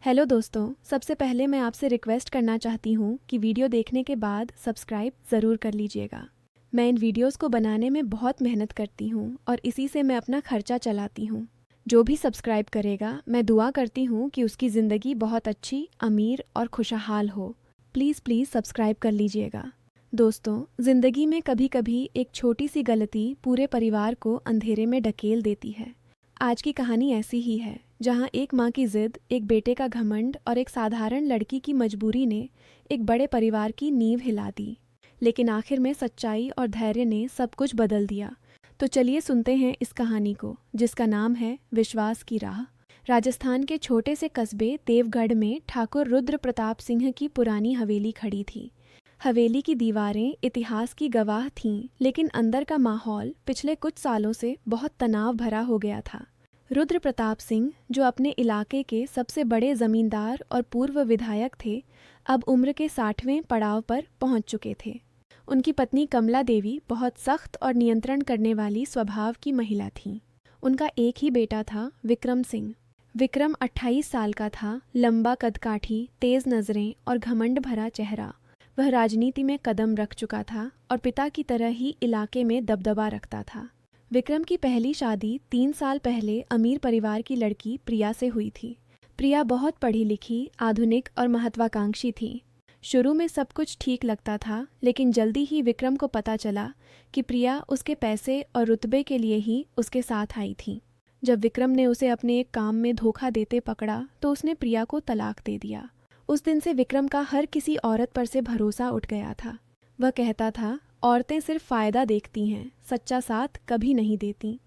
Hello दोस्तों, सबसे पहले मैं आपसे रिक्वेस्ट करना चाहती हूँ कि वीडियो देखने के बाद सब्सक्राइब ज़रूर कर लीजिएगा। मैं इन वीडियोस को बनाने में बहुत मेहनत करती हूँ और इसी से मैं अपना खर्चा चलाती हूँ। जो भी सब्सक्राइब करेगा, मैं दुआ करती हूँ कि उसकी ज़िंदगी बहुत अच्छी, अमीर और खुशहाल हो। प्लीज़ प्लीज़ सब्सक्राइब कर लीजिएगा। दोस्तों, ज़िंदगी में कभी कभी एक छोटी सी गलती पूरे परिवार को अंधेरे में ढकेल देती है। आज की कहानी ऐसी ही है, जहां एक माँ की जिद, एक बेटे का घमंड और एक साधारण लड़की की मजबूरी ने एक बड़े परिवार की नींव हिला दी। लेकिन आखिर में सच्चाई और धैर्य ने सब कुछ बदल दिया। तो चलिए सुनते हैं इस कहानी को, जिसका नाम है विश्वास की राह। राजस्थान के छोटे से कस्बे देवगढ़ में ठाकुर रुद्र प्रताप सिंह की पुरानी हवेली खड़ी थी। हवेली की दीवारें इतिहास की गवाह थीं, लेकिन अंदर का माहौल पिछले कुछ सालों से बहुत तनाव भरा हो गया था। रुद्र प्रताप सिंह, जो अपने इलाके के सबसे बड़े जमींदार और पूर्व विधायक थे, अब उम्र के 60वें पड़ाव पर पहुंच चुके थे। उनकी पत्नी कमला देवी बहुत सख्त और नियंत्रण करने वाली स्वभाव की महिला थीं। उनका एक ही बेटा था, विक्रम सिंह। विक्रम 28 साल का था, लंबा कदकाठी, तेज नजरें और घमंड भरा चेहरा। वह राजनीति में कदम रख चुका था और पिता की तरह ही इलाके में दबदबा रखता था। विक्रम की पहली शादी 3 साल पहले अमीर परिवार की लड़की प्रिया से हुई थी। प्रिया बहुत पढ़ी लिखी, आधुनिक और महत्वाकांक्षी थी। शुरू में सब कुछ ठीक लगता था, लेकिन जल्दी ही विक्रम को पता चला कि प्रिया उसके पैसे और रुतबे के लिए ही उसके साथ आई थी। जब विक्रम ने उसे अपने एक काम में धोखा देते पकड़ा तो उसने प्रिया को तलाक दे दिया। उस दिन से विक्रम का हर किसी औरत पर से भरोसा उठ गया था। वह कहता था, औरतें सिर्फ फ़ायदा देखती हैं, सच्चा साथ कभी नहीं देती।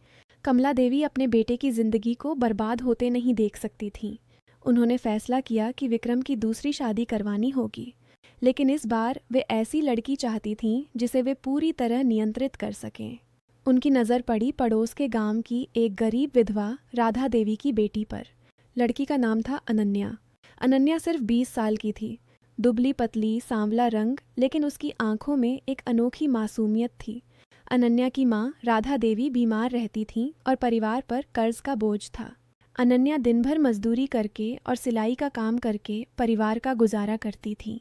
कमला देवी अपने बेटे की ज़िंदगी को बर्बाद होते नहीं देख सकती थीं। उन्होंने फैसला किया कि विक्रम की दूसरी शादी करवानी होगी, लेकिन इस बार वे ऐसी लड़की चाहती थीं जिसे वे पूरी तरह नियंत्रित कर सकें। उनकी नज़र पड़ी पड़ोस के गांव की एक गरीब विधवा राधा देवी की बेटी पर। लड़की का नाम था अनन्या। अनन्या सिर्फ 20 साल की थी। दुबली पतली, सांवला रंग, लेकिन उसकी आंखों में एक अनोखी मासूमियत थी। अनन्या की माँ राधा देवी बीमार रहती थीं और परिवार पर कर्ज का बोझ था। अनन्या दिन भर मजदूरी करके और सिलाई का काम करके परिवार का गुजारा करती थी।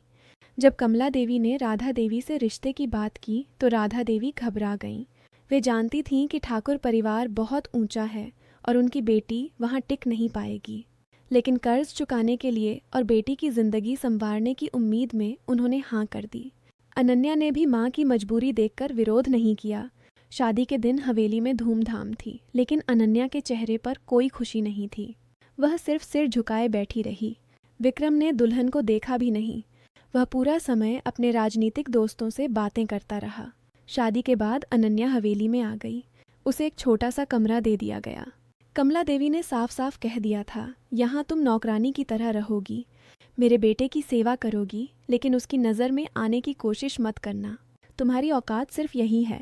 जब कमला देवी ने राधा देवी से रिश्ते की बात की तो राधा देवी घबरा गईं। वे जानती थीं कि ठाकुर परिवार बहुत ऊंचा है और उनकी बेटी वहां टिक नहीं पाएगी। लेकिन कर्ज चुकाने के लिए और बेटी की जिंदगी संवारने की उम्मीद में उन्होंने हाँ कर दी। अनन्या ने भी माँ की मजबूरी देखकर विरोध नहीं किया। शादी के दिन हवेली में धूमधाम थी, लेकिन अनन्या के चेहरे पर कोई खुशी नहीं थी। वह सिर्फ सिर झुकाए बैठी रही। विक्रम ने दुल्हन को देखा भी नहीं। वह पूरा समय अपने राजनीतिक दोस्तों से बातें करता रहा। शादी के बाद अनन्या हवेली में आ गई। उसे एक छोटा सा कमरा दे दिया गया। कमला देवी ने साफ साफ कह दिया था, यहाँ तुम नौकरानी की तरह रहोगी, मेरे बेटे की सेवा करोगी, लेकिन उसकी नज़र में आने की कोशिश मत करना। तुम्हारी औकात सिर्फ यही है।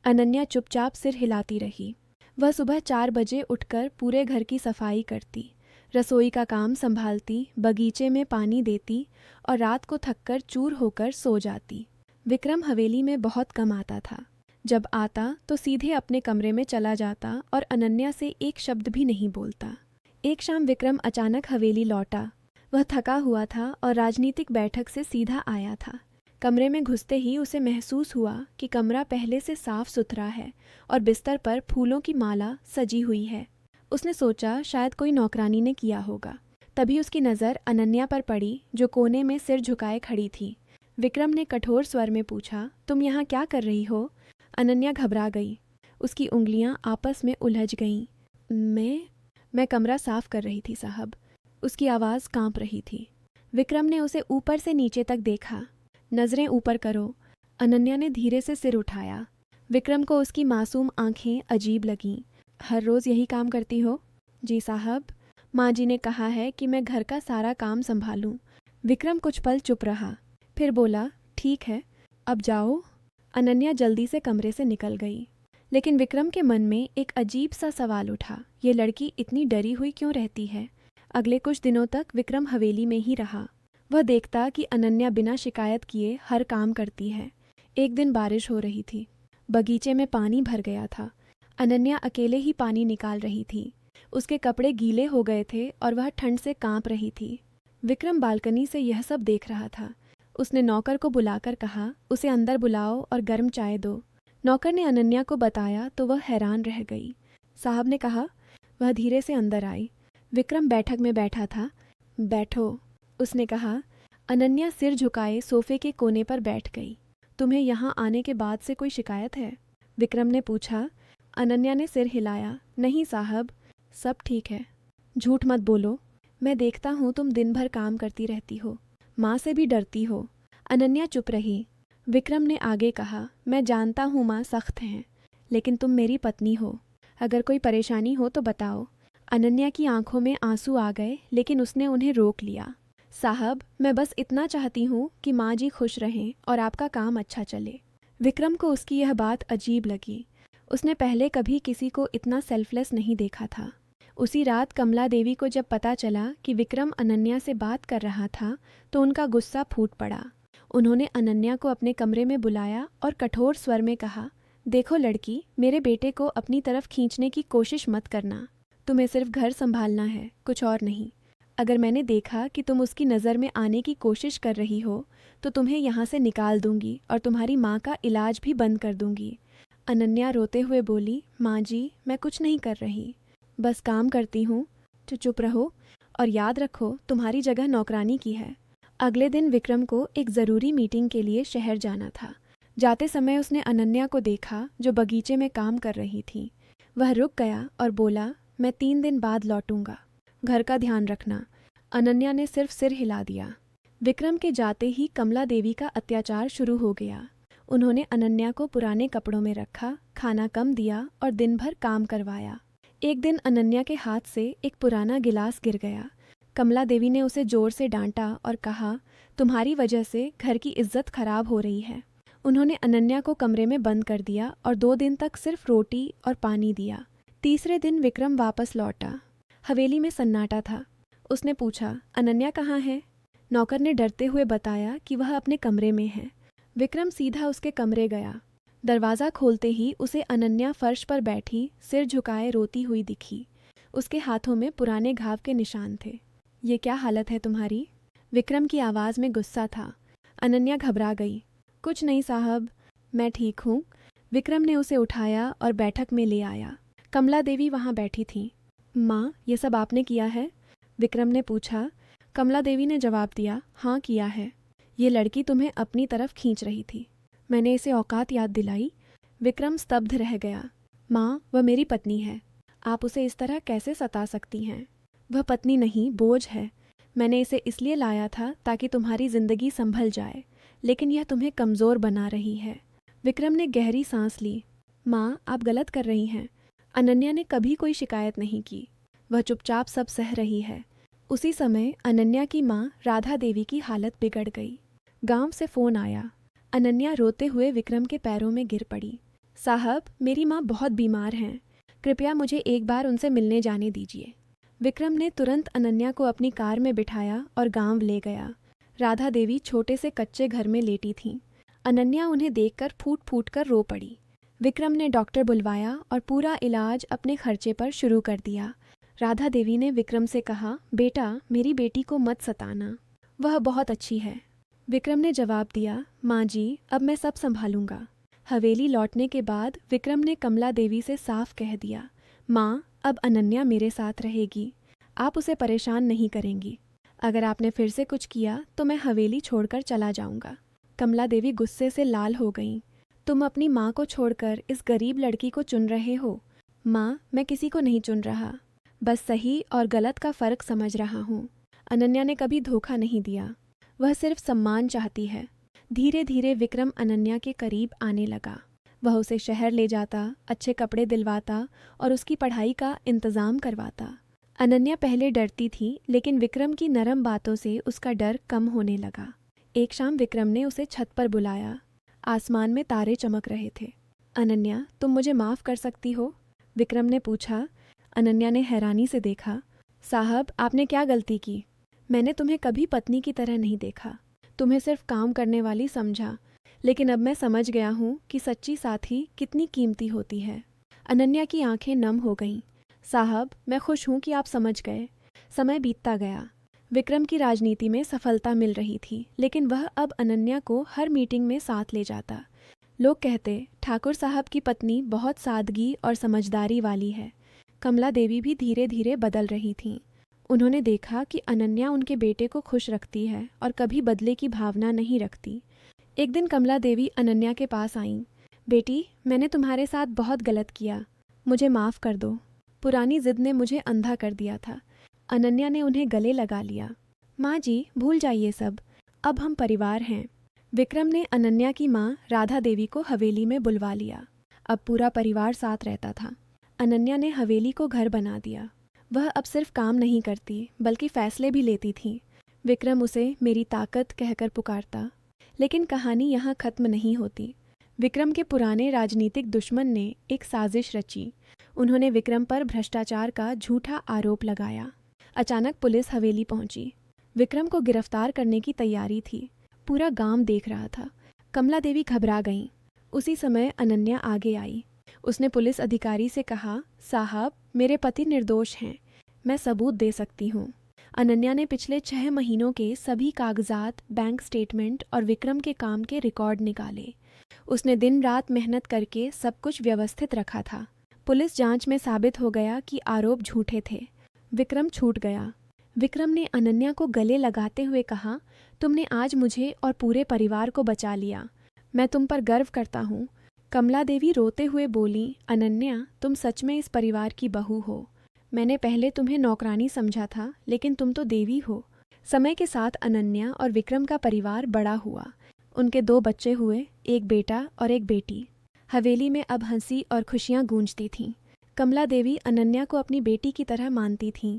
अनन्या चुपचाप सिर हिलाती रही। वह सुबह 4 बजे उठकर पूरे घर की सफाई करती, रसोई का काम संभालती, बगीचे में पानी देती और रात को थककर चूर होकर सो जाती। विक्रम हवेली में बहुत कम आता था। जब आता तो सीधे अपने कमरे में चला जाता और अनन्या से एक शब्द भी नहीं बोलता। एक शाम विक्रम अचानक हवेली लौटा। वह थका हुआ था और राजनीतिक बैठक से सीधा आया था। कमरे में घुसते ही उसे महसूस हुआ कि कमरा पहले से साफ सुथरा है और बिस्तर पर फूलों की माला सजी हुई है। उसने सोचा शायद कोई नौकरानी ने किया होगा। तभी उसकी नज़र अनन्या पर पड़ी, जो कोने में सिर झुकाए खड़ी थी। विक्रम ने कठोर स्वर में पूछा, तुम यहाँ क्या कर रही हो? अनन्या घबरा गई। उसकी उंगलियां आपस में उलझ गईं। मैं कमरा साफ कर रही थी साहब। उसकी आवाज़ कांप रही थी। विक्रम ने उसे ऊपर से नीचे तक देखा। नज़रें ऊपर करो। अनन्या ने धीरे से सिर उठाया। विक्रम को उसकी मासूम आंखें अजीब लगीं। हर रोज़ यही काम करती हो? जी साहब, माँ जी ने कहा है कि मैं घर का सारा काम संभालूं। विक्रम कुछ पल चुप रहा, फिर बोला, ठीक है, अब जाओ। अनन्या जल्दी से कमरे से निकल गई। लेकिन विक्रम के मन में एक अजीब सा सवाल उठा, ये लड़की इतनी डरी हुई क्यों रहती है? अगले कुछ दिनों तक विक्रम हवेली में ही रहा। वह देखता कि अनन्या बिना शिकायत किए हर काम करती है। एक दिन बारिश हो रही थी। बगीचे में पानी भर गया था। अनन्या अकेले ही पानी निकाल रही थी। उसके कपड़े गीले हो गए थे और वह ठंड से कांप रही थी। विक्रम बालकनी से यह सब देख रहा था। उसने नौकर को बुलाकर कहा, उसे अंदर बुलाओ और गर्म चाय दो। नौकर ने अनन्या को बताया तो वह हैरान रह गई। साहब ने कहा। वह धीरे से अंदर आई। विक्रम बैठक में बैठा था। बैठो, उसने कहा। अनन्या सिर झुकाए सोफे के कोने पर बैठ गई। तुम्हें यहाँ आने के बाद से कोई शिकायत है? विक्रम ने पूछा। अनन्या ने सिर हिलाया। नहीं साहब, सब ठीक है। झूठ मत बोलो, मैं देखता हूँ तुम दिन भर काम करती रहती हो, माँ से भी डरती हो। अनन्या चुप रही। विक्रम ने आगे कहा, मैं जानता हूँ माँ सख्त हैं, लेकिन तुम मेरी पत्नी हो, अगर कोई परेशानी हो तो बताओ। अनन्या की आंखों में आंसू आ गए, लेकिन उसने उन्हें रोक लिया। साहब, मैं बस इतना चाहती हूँ कि माँ जी खुश रहें और आपका काम अच्छा चले। विक्रम को उसकी यह बात अजीब लगी। उसने पहले कभी किसी को इतना सेल्फलेस नहीं देखा था। उसी रात कमला देवी को जब पता चला कि विक्रम अनन्या से बात कर रहा था तो उनका गुस्सा फूट पड़ा। उन्होंने अनन्या को अपने कमरे में बुलाया और कठोर स्वर में कहा, देखो लड़की, मेरे बेटे को अपनी तरफ खींचने की कोशिश मत करना। तुम्हें सिर्फ घर संभालना है, कुछ और नहीं। अगर मैंने देखा कि तुम उसकी नज़र में आने की कोशिश कर रही हो तो तुम्हें यहाँ से निकाल दूंगी और तुम्हारी माँ का इलाज भी बंद कर दूंगी। अनन्या रोते हुए बोली, माँ जी, मैं कुछ नहीं कर रही, बस काम करती हूँ। तो चुप रहो और याद रखो तुम्हारी जगह नौकरानी की है। अगले दिन विक्रम को एक ज़रूरी मीटिंग के लिए शहर जाना था। जाते समय उसने अनन्या को देखा जो बगीचे में काम कर रही थी। वह रुक गया और बोला, मैं 3 दिन बाद लौटूंगा, घर का ध्यान रखना। अनन्या ने सिर्फ सिर हिला दिया। विक्रम के जाते ही कमला देवी का अत्याचार शुरू हो गया। उन्होंने अनन्या को पुराने कपड़ों में रखा, खाना कम दिया और दिन भर काम करवाया। एक दिन अनन्या के हाथ से एक पुराना गिलास गिर गया। कमला देवी ने उसे जोर से डांटा और कहा, तुम्हारी वजह से घर की इज्जत खराब हो रही है। उन्होंने अनन्या को कमरे में बंद कर दिया और 2 दिन तक सिर्फ रोटी और पानी दिया। तीसरे दिन विक्रम वापस लौटा। हवेली में सन्नाटा था। उसने पूछा, अनन्या कहाँ है? नौकर ने डरते हुए बताया कि वह अपने कमरे में है। विक्रम सीधा उसके कमरे गया। दरवाज़ा खोलते ही उसे अनन्या फर्श पर बैठी सिर झुकाए रोती हुई दिखी। उसके हाथों में पुराने घाव के निशान थे। ये क्या हालत है तुम्हारी? विक्रम की आवाज़ में गुस्सा था। अनन्या घबरा गई। कुछ नहीं साहब, मैं ठीक हूँ। विक्रम ने उसे उठाया और बैठक में ले आया। कमला देवी वहाँ बैठी थी। माँ, ये सब आपने किया है? विक्रम ने पूछा। कमला देवी ने जवाब दिया, हाँ किया है। ये लड़की तुम्हें अपनी तरफ खींच रही थी, मैंने इसे औकात याद दिलाई। विक्रम स्तब्ध रह गया। माँ, वह मेरी पत्नी है, आप उसे इस तरह कैसे सता सकती हैं? वह पत्नी नहीं, बोझ है। मैंने इसे इसलिए लाया था ताकि तुम्हारी जिंदगी संभल जाए, लेकिन यह तुम्हें कमज़ोर बना रही है। विक्रम ने गहरी सांस ली। माँ, आप गलत कर रही हैं। अनन्या ने कभी कोई शिकायत नहीं की, वह चुपचाप सब सह रही है। उसी समय अनन्या की माँ राधा देवी की हालत बिगड़ गई। गांव से फ़ोन आया। अनन्या रोते हुए विक्रम के पैरों में गिर पड़ी। साहब, मेरी माँ बहुत बीमार हैं, कृपया मुझे एक बार उनसे मिलने जाने दीजिए। विक्रम ने तुरंत अनन्या को अपनी कार में बिठाया और गांव ले गया। राधा देवी छोटे से कच्चे घर में लेटी थीं। अनन्या उन्हें देखकर फूट फूट कर रो पड़ी। विक्रम ने डॉक्टर बुलवाया और पूरा इलाज अपने खर्चे पर शुरू कर दिया। राधा देवी ने विक्रम से कहा, बेटा, मेरी बेटी को मत सताना, वह बहुत अच्छी है। विक्रम ने जवाब दिया, माँ जी, अब मैं सब संभालूंगा। हवेली लौटने के बाद विक्रम ने कमला देवी से साफ कह दिया, माँ, अब अनन्या मेरे साथ रहेगी, आप उसे परेशान नहीं करेंगी। अगर आपने फिर से कुछ किया तो मैं हवेली छोड़कर चला जाऊंगा। कमला देवी गुस्से से लाल हो गईं। तुम अपनी माँ को छोड़कर इस गरीब लड़की को चुन रहे हो। माँ, मैं किसी को नहीं चुन रहा, बस सही और गलत का फ़र्क समझ रहा हूँ। अनन्या ने कभी धोखा नहीं दिया, वह सिर्फ सम्मान चाहती है। धीरे धीरे विक्रम अनन्या के करीब आने लगा। वह उसे शहर ले जाता, अच्छे कपड़े दिलवाता और उसकी पढ़ाई का इंतज़ाम करवाता। अनन्या पहले डरती थी, लेकिन विक्रम की नरम बातों से उसका डर कम होने लगा। एक शाम विक्रम ने उसे छत पर बुलाया। आसमान में तारे चमक रहे थे। अनन्या, तुम मुझे माफ़ कर सकती हो? विक्रम ने पूछा। अनन्या ने हैरानी से देखा। साहब, आपने क्या गलती की? मैंने तुम्हें कभी पत्नी की तरह नहीं देखा, तुम्हें सिर्फ काम करने वाली समझा, लेकिन अब मैं समझ गया हूँ कि सच्ची साथी कितनी कीमती होती है। अनन्या की आंखें नम हो गईं। साहब, मैं खुश हूँ कि आप समझ गए। समय बीतता गया। विक्रम की राजनीति में सफलता मिल रही थी, लेकिन वह अब अनन्या को हर मीटिंग में साथ ले जाता। लोग कहते, ठाकुर साहब की पत्नी बहुत सादगी और समझदारी वाली है। कमला देवी भी धीरे धीरे बदल रही थीं। उन्होंने देखा कि अनन्या उनके बेटे को खुश रखती है और कभी बदले की भावना नहीं रखती। एक दिन कमला देवी अनन्या के पास आईं। बेटी, मैंने तुम्हारे साथ बहुत गलत किया, मुझे माफ़ कर दो। पुरानी जिद ने मुझे अंधा कर दिया था। अनन्या ने उन्हें गले लगा लिया। माँ जी, भूल जाइए सब, अब हम परिवार हैं। विक्रम ने अनन्या की माँ राधा देवी को हवेली में बुलवा लिया। अब पूरा परिवार साथ रहता था। अनन्या ने हवेली को घर बना दिया। वह अब सिर्फ काम नहीं करती, बल्कि फैसले भी लेती थी। विक्रम उसे मेरी ताकत कहकर पुकारता। लेकिन कहानी यहाँ खत्म नहीं होती। विक्रम के पुराने राजनीतिक दुश्मन ने एक साजिश रची। उन्होंने विक्रम पर भ्रष्टाचार का झूठा आरोप लगाया। अचानक पुलिस हवेली पहुंची। विक्रम को गिरफ्तार करने की तैयारी थी। पूरा गांव देख रहा था। कमला देवी घबरा गईं। उसी समय अनन्या आगे आई। उसने पुलिस अधिकारी से कहा, साहब, मेरे पति निर्दोष हैं, मैं सबूत दे सकती हूँ। अनन्या ने पिछले 6 महीनों के सभी कागजात, बैंक स्टेटमेंट और विक्रम के काम के रिकॉर्ड निकाले। उसने दिन रात मेहनत करके सब कुछ व्यवस्थित रखा था। पुलिस जांच में साबित हो गया कि आरोप झूठे थे। विक्रम छूट गया। विक्रम ने अनन्या को गले लगाते हुए कहा, तुमने आज मुझे और पूरे परिवार को बचा लिया। मैं तुम पर गर्व करता हूँ। कमला देवी रोते हुए बोली, अनन्या, तुम सच में इस परिवार की बहू हो। मैंने पहले तुम्हें नौकरानी समझा था, लेकिन तुम तो देवी हो। समय के साथ अनन्या और विक्रम का परिवार बड़ा हुआ। उनके 2 बच्चे हुए, एक बेटा और एक बेटी। हवेली में अब हंसी और खुशियाँ गूंजती थीं। कमला देवी अनन्या को अपनी बेटी की तरह मानती थीं।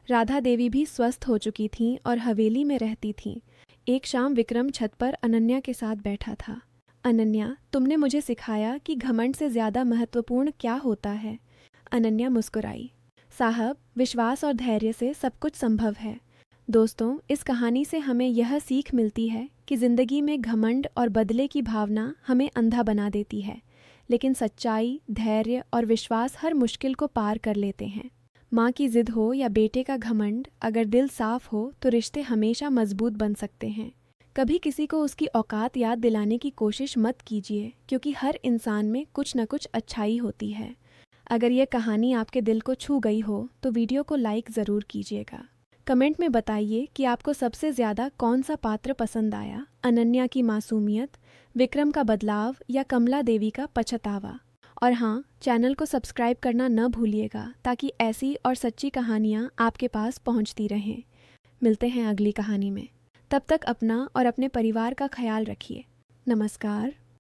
राधा देवी भी स्वस्थ हो चुकी थीं और हवेली में रहती थीं। एक शाम विक्रम छत पर अनन्या के साथ बैठा था। अनन्या, तुमने मुझे सिखाया कि घमंड से ज़्यादा महत्वपूर्ण क्या होता है। अनन्या मुस्कुराई। साहब, विश्वास और धैर्य से सब कुछ संभव है। दोस्तों, इस कहानी से हमें यह सीख मिलती है कि ज़िंदगी में घमंड और बदले की भावना हमें अंधा बना देती है, लेकिन सच्चाई, धैर्य और विश्वास हर मुश्किल को पार कर लेते हैं। माँ की जिद हो या बेटे का घमंड, अगर दिल साफ हो तो रिश्ते हमेशा मजबूत बन सकते हैं। कभी किसी को उसकी औकात याद दिलाने की कोशिश मत कीजिए, क्योंकि हर इंसान में कुछ न कुछ अच्छाई होती है। अगर यह कहानी आपके दिल को छू गई हो तो वीडियो को लाइक ज़रूर कीजिएगा। कमेंट में बताइए कि आपको सबसे ज़्यादा कौन सा पात्र पसंद आया, अनन्या की मासूमियत, विक्रम का बदलाव या कमला देवी का पछतावा। और हाँ, चैनल को सब्सक्राइब करना न भूलिएगा, ताकि ऐसी और सच्ची कहानियाँ आपके पास पहुँचती रहें। मिलते हैं अगली कहानी में। तब तक अपना और अपने परिवार का ख्याल रखिए। नमस्कार।